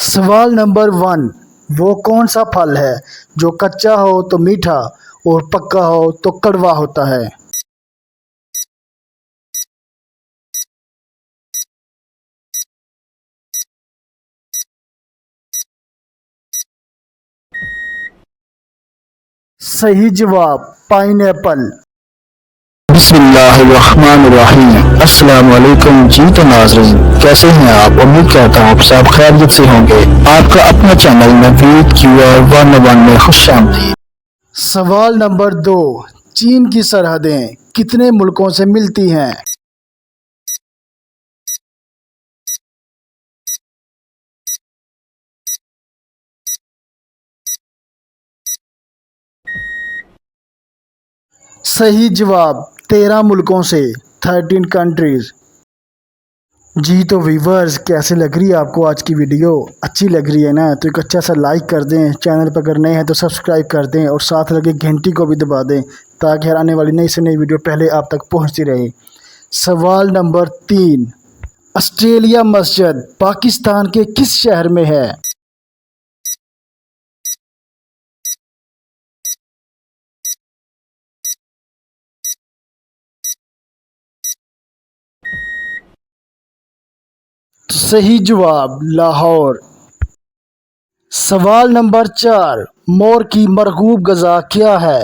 सवाल नंबर 1। वो कौन सा फल है जो कच्चा हो तो मीठा और पक्का हो तो कड़वा होता है? सही जवाब पाइनएप्पल। बिस्मिल्लाहिर्रहमानिर्रहीम। अस्सलाम वालेकुम जी। तो नाज़रीन, कैसे हैं आप? उम्मीद करता हूँ आप सब खैरियत से होंगे। आपका अपना चैनल नवीद QR 101 में खुशामदीद। सवाल नंबर 2। चीन की सरहदें कितने मुल्कों से मिलती हैं? सही जवाब 13 मुल्कों से, 13 कंट्रीज। जी तो व्यूवर्स, कैसे लग रही है आपको आज की वीडियो? अच्छी लग रही है ना? तो एक अच्छा सा लाइक कर दें, चैनल पर अगर नए हैं तो सब्सक्राइब कर दें और साथ लगे घंटी को भी दबा दें ताकि हर आने वाली नई से नई वीडियो पहले आप तक पहुंचती रहे। सवाल नंबर 3। ऑस्ट्रेलिया मस्जिद पाकिस्तान के किस शहर में है? सही जवाब लाहौर। सवाल नंबर 4। मोर की मरगूब गज़ा क्या है?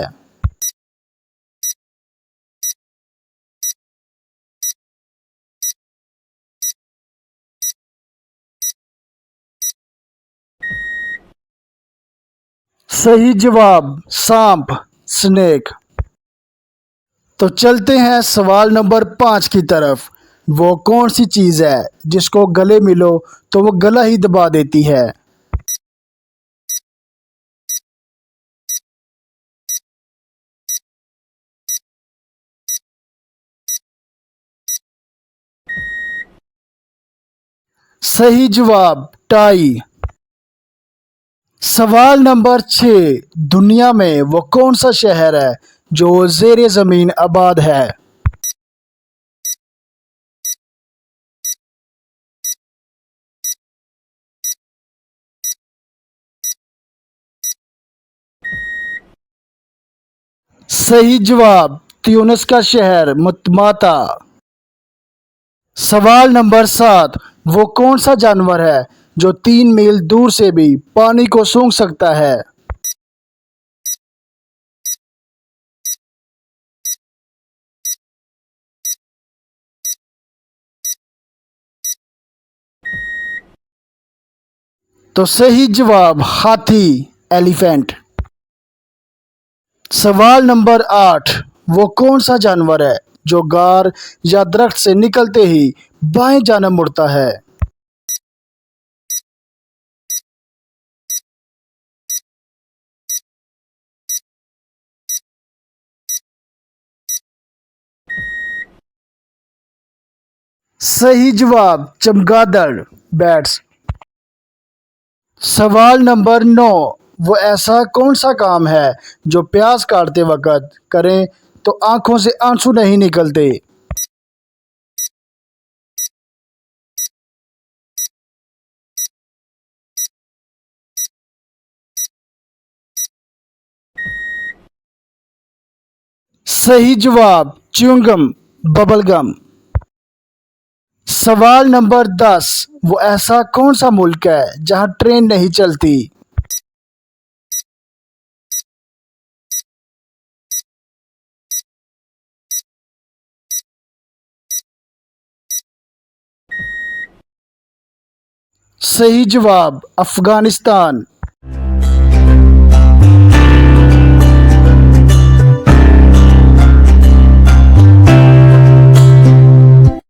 सही जवाब सांप, स्नेक। तो चलते हैं सवाल नंबर 5 की तरफ। वो कौन सी चीज़ है जिसको गले मिलो तो वो गला ही दबा देती है? सही जवाब टाई। सवाल नंबर 6। दुनिया में वो कौन सा शहर है जो ज़ेरे ज़मीन आबाद है? सही जवाब त्यूनिस का शहर मतमाता। सवाल नंबर 7। वो कौन सा जानवर है जो 3 मील दूर से भी पानी को सूंघ सकता है? तो सही जवाब हाथी, एलिफेंट। सवाल नंबर 8। वो कौन सा जानवर है जो गार या दरख्त से निकलते ही बाएं जानब मुड़ता है? सही जवाब चमगादड़, बैट्स। सवाल नंबर 9। वो ऐसा कौन सा काम है जो प्याज काटते वक्त करें तो आंखों से आंसू नहीं निकलते? सही जवाब च्युइंगम, बबलगम। सवाल नंबर 10। वो ऐसा कौन सा मुल्क है जहां ट्रेन नहीं चलती? सही जवाब अफगानिस्तान।